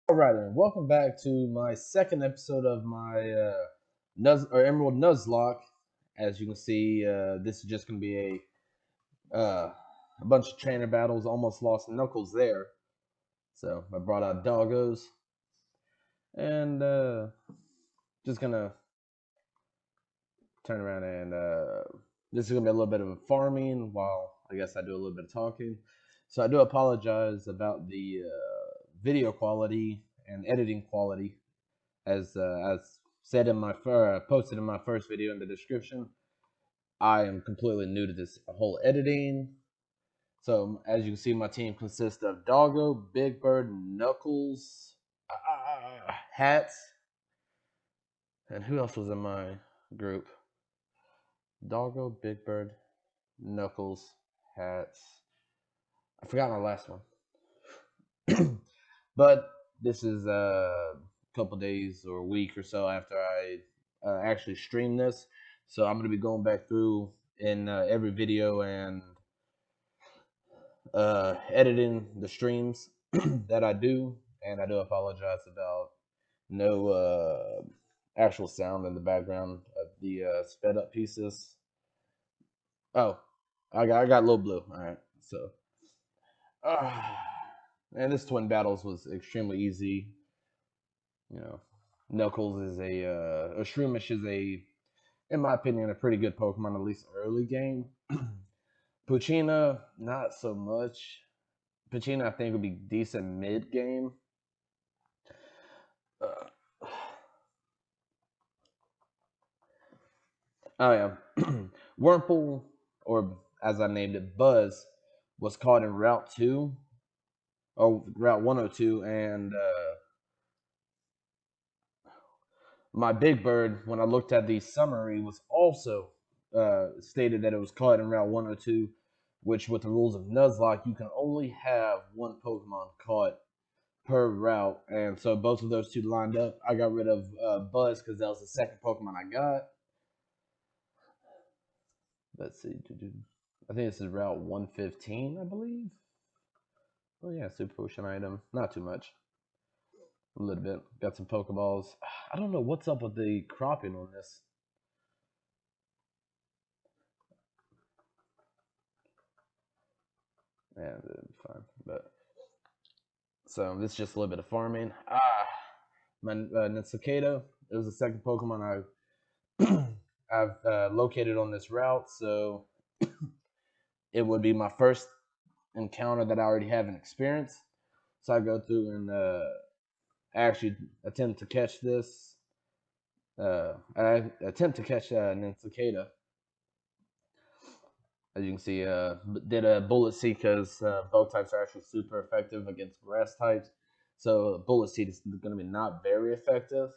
Alright, and welcome back to my second episode of my Emerald Nuzlock. As you can see, this is just going to be a bunch of trainer battles. Almost lost Knuckles there, so I brought out Doggos, and just gonna turn around and this is gonna be a little bit of a farming while I guess I do a little bit of talking. So I do apologize about the video quality and editing quality as said in my posted in my first video in the description. I am completely new to this whole editing. So as you can see, my team consists of Doggo, Big Bird, Knuckles, Hats, and who else was in my group? Doggo, Big Bird, Knuckles, Hats. I forgot my last one. But this is a couple days or a week or so after I actually stream this. So I'm going to be going back through in every video and editing the streams that I do. And I do apologize about no actual sound in the background of the sped up pieces. Oh, I got Low Blue. All right, so and this twin battles was extremely easy. You know, Knuckles is or Shroomish is in my opinion, a pretty good Pokemon, at least early game. Puccina, not so much. Puccina, I think, would be decent mid game. Uh, oh yeah, Wurmple, or as I named it, Buzz, was caught in Route 2 or Route 102, and my Big Bird, when I looked at the summary, was also stated that it was caught in Route 102, which, with the rules of Nuzlocke, you can only have one Pokemon caught per route. And so both of those two lined up. I got rid of Buzz because that was the second Pokemon I got. Let's see. I think this is Route 115, I believe. Oh, yeah, Super Potion item. Not too much. A little bit. Got some Pokeballs. I don't know what's up with the cropping on this. Yeah, fine. But so this is just a little bit of farming. My Nitsukado. It was the second Pokemon I've located on this route, so it would be my first encounter that I already have an experience. So I go through and actually attempt to catch this. I attempt to catch Nitsukada. As you can see, did a Bullet Seed because bug types are actually super effective against grass types. So Bullet Seed is going to be not very effective.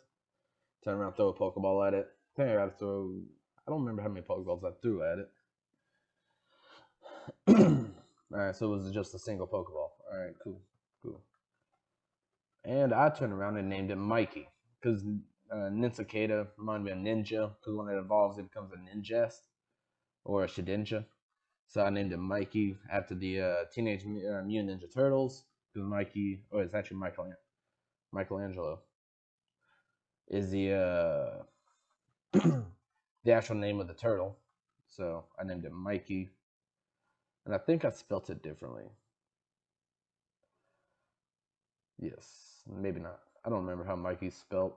Turn around, throw a Pokeball at it. I think I got to throw. I don't remember how many Pokeballs I threw at it. All right, so it was just a single Pokeball. All right, cool. And I turned around and named it Mikey because Ninsukata reminded me of ninja because when it evolves, it becomes a ninjast or a Shedinja. So I named it Mikey after the Teenage Mutant Ninja Turtles because Mikey, or it's actually Michelangelo, is the actual name of the turtle. So I named it Mikey, and I think I spelt it differently. Yes, maybe not. I don't remember how Mikey's spelt.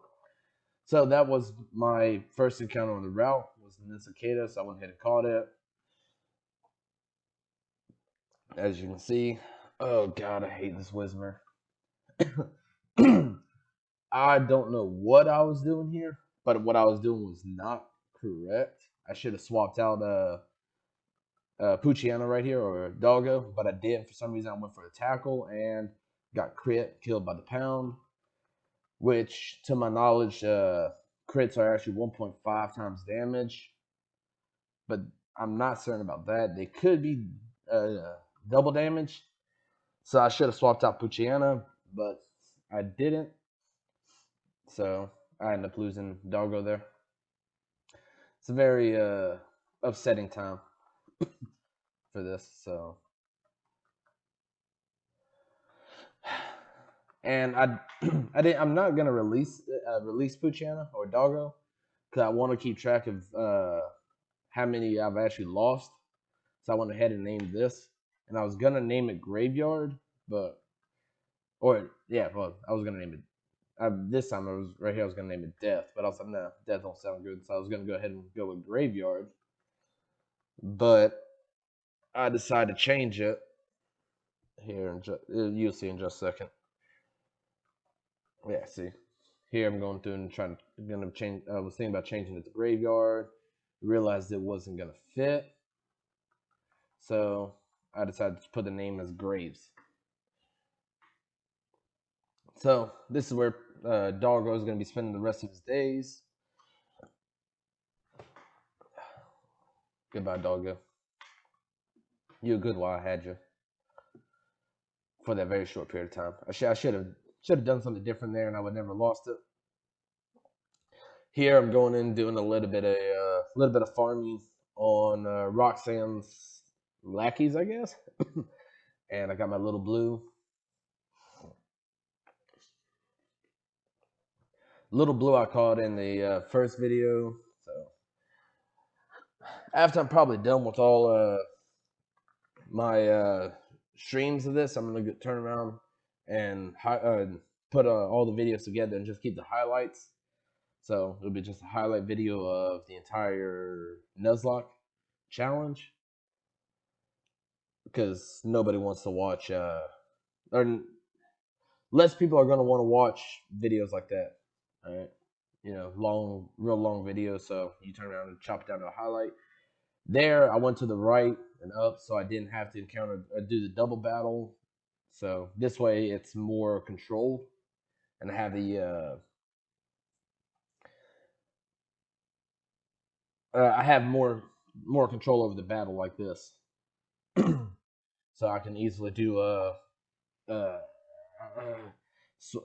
So that was my first encounter on the route. Was the Cicada, so I went ahead and caught it. As you can see, oh god, I hate this Whismer. I don't know what I was doing here, but what I was doing was not correct. I should have swapped out Pucciano right here or Doggo, but I didn't. For some reason, I went for a tackle and got crit, killed by the pound, which, to my knowledge, crits are actually 1.5 times damage, but I'm not certain about that. They could be double damage, so I should have swapped out Pucciana, but I didn't. So I ended up losing Doggo there. It's a very upsetting time for this. So And I'm not gonna release Puchana or Doggo because I want to keep track of how many I've actually lost. So I went ahead and named this, and I was gonna name it Graveyard, but well, I was gonna name it. This time I was right here. I was gonna name it Death, but I was like, no, Death don't sound good. So I was gonna go ahead and go with Graveyard, but I decided to change it here, and you'll see in just a second. Yeah, see, here I'm going through and gonna change. I was thinking about changing it to Graveyard. Realized it wasn't gonna fit, so I decided to put the name as Graves. So this is where Doggo is gonna be spending the rest of his days. Goodbye, Doggo. You were good while I had you for that very short period of time. I should have done something different there, and I would never lost it. Here I'm going in doing a little bit of farming on Roxanne's lackeys, I guess. And I got my little blue. Little blue I caught in the first video. So after I'm probably done with all my streams of this, I'm gonna turn around and put all the videos together and just keep the highlights. So it'll be just a highlight video of the entire Nuzlock challenge because nobody wants to watch, or less people are gonna want to watch videos like that. All right, real long videos. So you turn around and chop it down to a highlight. There, I went to the right and up, so I didn't have to do the double battle. So this way, it's more controlled, and I have I have more control over the battle like this, so I can easily do uh, sw-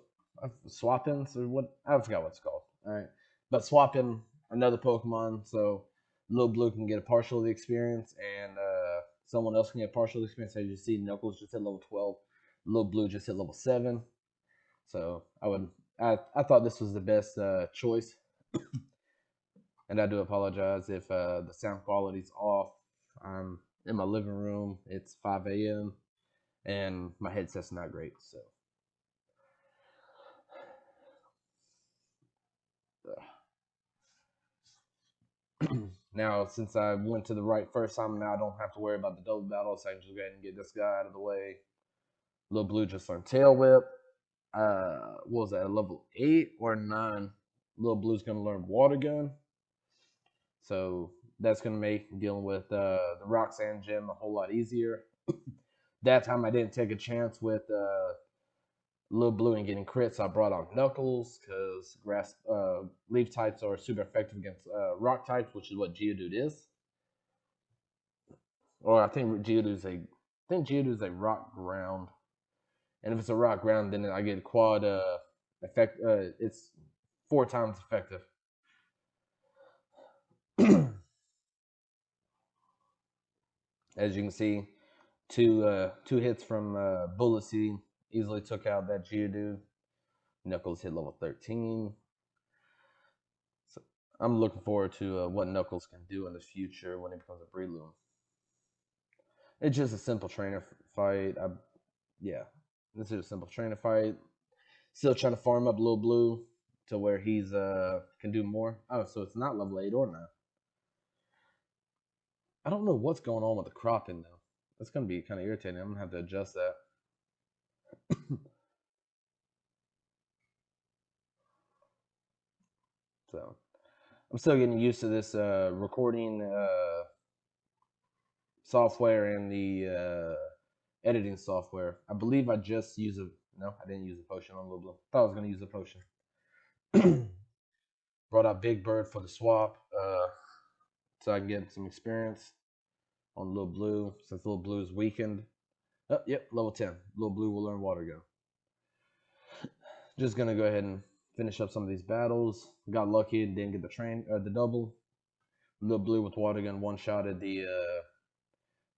swap-ins or what I forgot what it's called. All right, but swap in another Pokemon so Little Blue can get a partial of the experience and someone else can get partial experience. As you see, Knuckles just hit level 12, Little Blue just hit level 7. So I thought this was the best choice, and I do apologize if the sound quality's off. I'm in my living room. It's 5 a.m. and my headset's not great. So now, since I went to the right first time, now I don't have to worry about the double battle. So I can just go ahead and get this guy out of the way. Little Blue just learned Tail Whip. What was that, a level 8 or 9? Little Blue's going to learn Water Gun. So that's going to make dealing with the Roxanne gym a whole lot easier. That time I didn't take a chance with Little Blue and getting crits. So I brought on Knuckles because leaf types are super effective against rock types, which is what Geodude is. Or I think Geodude's a rock ground, and if it's a rock ground, then I get quad effect. It's 4 times effective. As you can see, two hits from Bullet Seed easily took out that Geodude. Knuckles hit level 13. So I'm looking forward to what Knuckles can do in the future when it becomes a Breloom. It's just a simple trainer fight. Yeah, this is a simple trainer fight. Still trying to farm up Little Blue to where he's can do more. Oh, so it's not level 8 or 9. I don't know what's going on with the cropping though. That's gonna be kind of irritating. I'm gonna have to adjust that. So I'm still getting used to this recording software and the editing software. I believe I just use a no, I didn't use a potion on Little Blue. Thought I was gonna use a potion. Brought out Big Bird for the swap, so I can get some experience on Little Blue since Little Blue is weakened. Oh, yep, level 10. Little Blue will learn Water Gun. Just gonna go ahead and finish up some of these battles. Got lucky and didn't get the double. Little Blue with Water Gun one-shotted the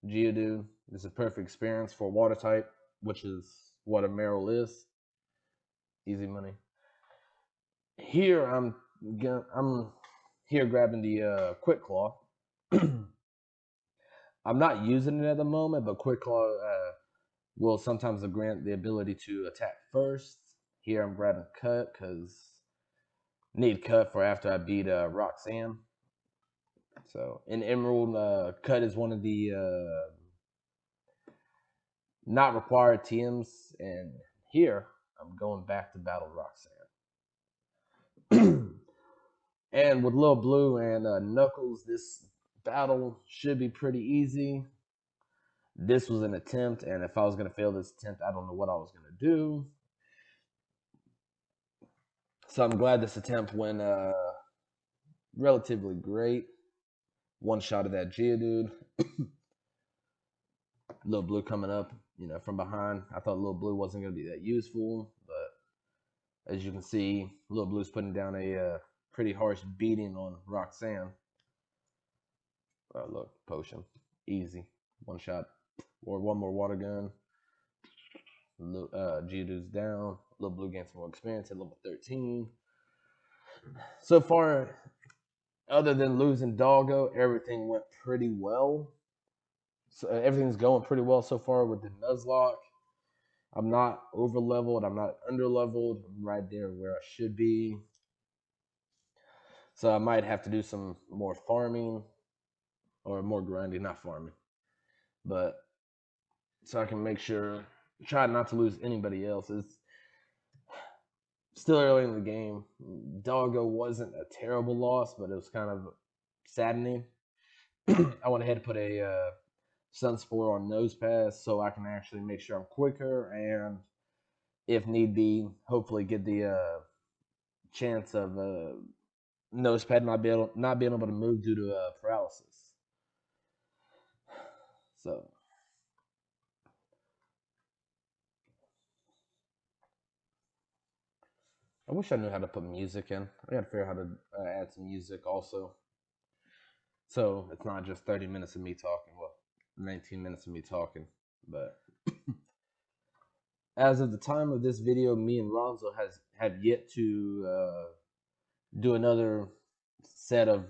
Geodude. This is a perfect experience for Water type, which is what a Meryl is. Easy money. Here I'm here grabbing the Quick Claw. I'm not using it at the moment, but Quick Claw will sometimes grant the ability to attack first. Here I'm grabbing Cut because need Cut for after I beat Roxanne. So in Emerald, Cut is one of the not required TMs, and here I'm going back to battle Roxanne. And with Lil Blue and Knuckles, this battle should be pretty easy. This was an attempt, and if I was going to fail this attempt, I don't know what I was going to do. So I'm glad this attempt went relatively great. One shot of that Geodude. Lil Blue coming up, from behind. I thought Lil Blue wasn't going to be that useful, but as you can see, Lil Blue's putting down a pretty harsh beating on Roxanne. Look, potion. Easy. One shot. Or one more water gun. Geodude's down. Lil Blue gains some more experience at level 13. So far, other than losing Doggo, everything went pretty well. So everything's going pretty well so far with the Nuzlock. I'm not over leveled. I'm not under leveled. I'm right there where I should be. So I might have to do some more farming or more grinding, not farming, but so I can make sure, try not to lose anybody else. It's still early in the game. Doggo wasn't a terrible loss, but it was kind of saddening. I went ahead and put a Sunspore on Nose Pass so I can actually make sure I'm quicker and, if need be, hopefully get the chance of Nosepad not being able to move due to paralysis. So I wish I knew how to put music in. I gotta figure out how to add some music also. So it's not just 30 minutes of me talking. Well, 19 minutes of me talking. But as of the time of this video, me and Ronzo have yet to do another set of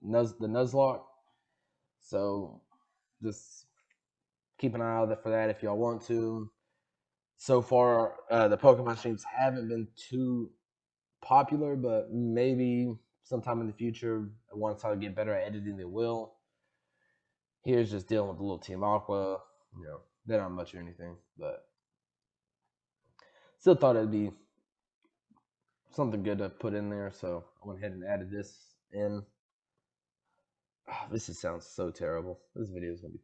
the Nuzlock. So just keep an eye out for that if y'all want to. So far, the Pokemon streams haven't been too popular, but maybe sometime in the future, once I get better at editing, they will. Here's just dealing with the little Team Aqua. They're not much or anything, but still thought it'd be something good to put in there, so I went ahead and added this in. This just sounds so terrible. This video is gonna be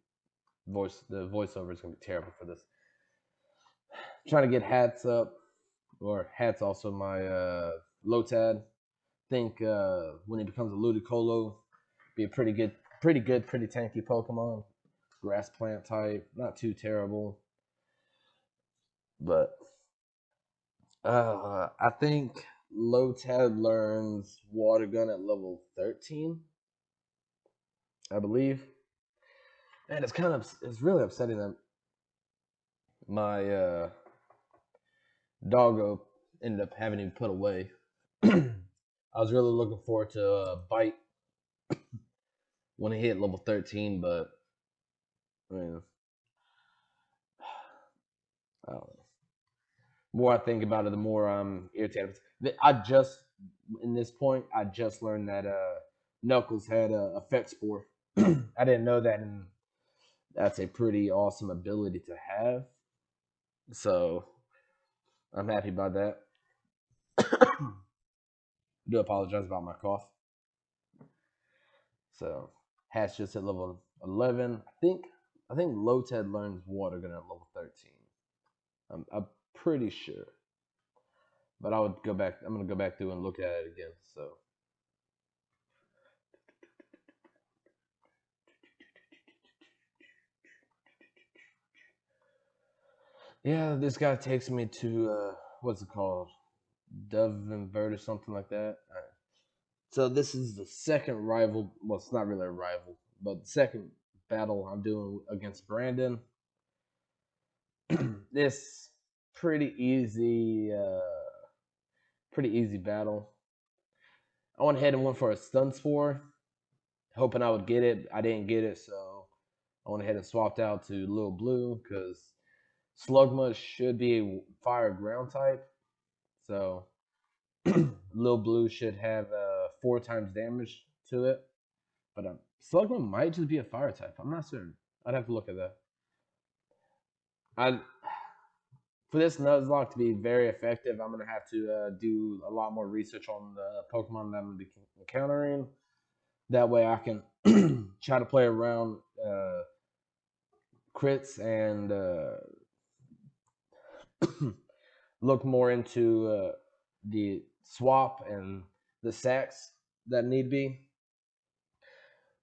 the voiceover is gonna be terrible for this. Trying to get hats up, or hats also my Lotad. Think when he becomes a Ludicolo, be a pretty tanky Pokemon. Grass plant type, not too terrible. But I think Lotad learns Water Gun at level 13, I believe. And it's really upsetting that my Doggo ended up having him put away. I was really looking forward to Bite when he hit level 13, but I mean, I don't know. The more I think about it, the more I'm irritated. In this point, I just learned that Knuckles had a Effect Spore. I didn't know that, and that's a pretty awesome ability to have. So I'm happy about that. Do apologize about my cough. So Hatch just at level 11. I think Lotad learns Water Gun at level 13. I'm pretty sure. But I would go back. I'm gonna go back through and look at it again. So yeah, this guy takes me to what's it called? Dove and Bird or something like that. All right. So this is the second rival. Well, it's not really a rival, but the second battle I'm doing against Brandon. This pretty easy Pretty easy battle. I went ahead and went for a stun spore, hoping I would get it. I didn't get it, so I went ahead and swapped out to Lil Blue because Slugma should be a fire ground type. So Lil Blue should have 4 times damage to it. But Slugma might just be a fire type. I'm not certain. I'd have to look at that. I For this Nuzlocke to be very effective, I'm gonna have to do a lot more research on the Pokemon that I'm gonna be encountering. That way, I can try to play around crits and look more into the swap and the sacks that need be.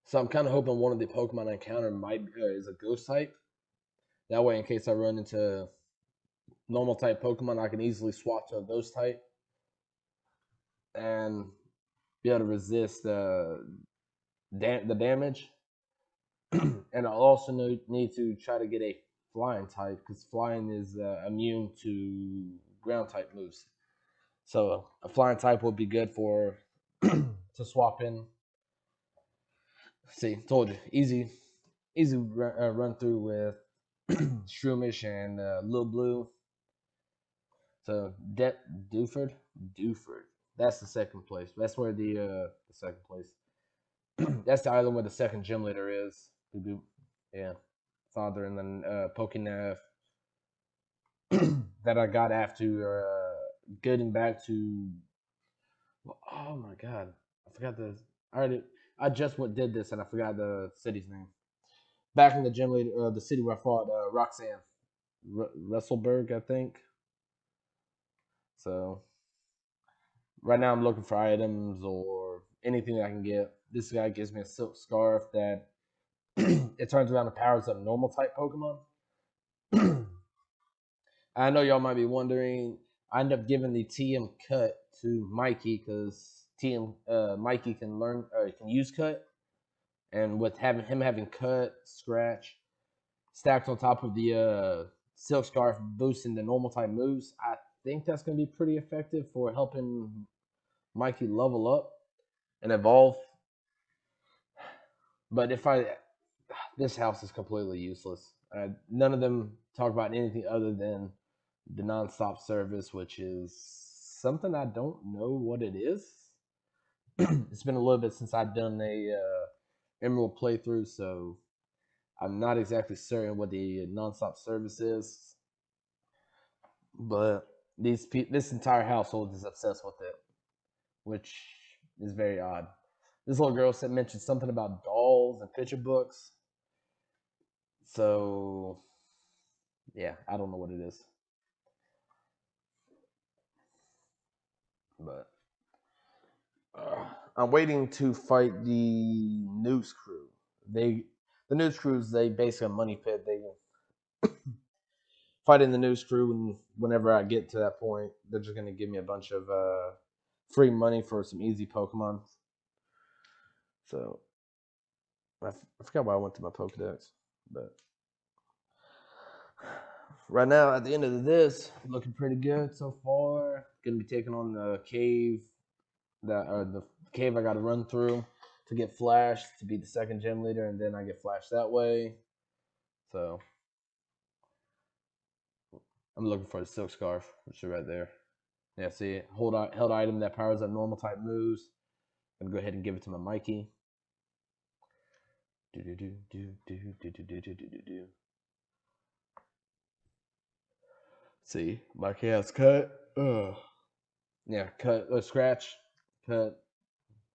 So I'm kind of hoping one of the Pokemon I encounter might is a Ghost type. That way, in case I run into normal type Pokemon, I can easily swap to a Ghost type and be able to resist the damage. And I also need to try to get a flying type because flying is immune to ground type moves. So a flying type would be good for to swap in. See, told you, easy run through with Shroomish and Lil Blue. So Duford, that's the second place. That's where the second place. That's the island where the second gym leader is. Yeah, father, and then Pokénef that I got after getting back to. Oh my god, I forgot the. I just did this and I forgot the city's name. Back in the gym leader, the city where I fought Roxanne, Russellburg, I think. So right now I'm looking for items or anything that I can get. This guy gives me a silk scarf that it turns around and powers up normal type Pokemon. I know y'all might be wondering. I end up giving the TM cut to Mikey because TM Mikey can can use cut, and with having cut, scratch, stacked on top of the silk scarf boosting the normal type moves, I think that's gonna be pretty effective for helping Mikey level up and evolve. But this house is completely useless. None of them talk about anything other than the nonstop service, which is something I don't know what it is. It's been a little bit since I've done a Emerald playthrough, so I'm not exactly certain what the nonstop service is. But this entire household is obsessed with it, which is very odd. This little girl mentioned something about dolls and picture books. So, yeah, I don't know what it is. But I'm waiting to fight the news crew. The news crews, they basically a money pit. They fight in the news crew, and whenever I get to that point, they're just gonna give me a bunch of free money for some easy Pokemon. So I forgot why I went to my Pokedex, but right now at the end of this, looking pretty good so far. Gonna be taking on the cave the cave I got to run through to get flashed to be the second gym leader, and then I get flashed that way. So I'm looking for the silk scarf, which is right there. Yeah, see, held item that powers up normal type moves. I'm gonna go ahead and give it to my Mikey. Do do do do do do do do do do do. See, Mikey has cut. Yeah, cut, scratch, cut,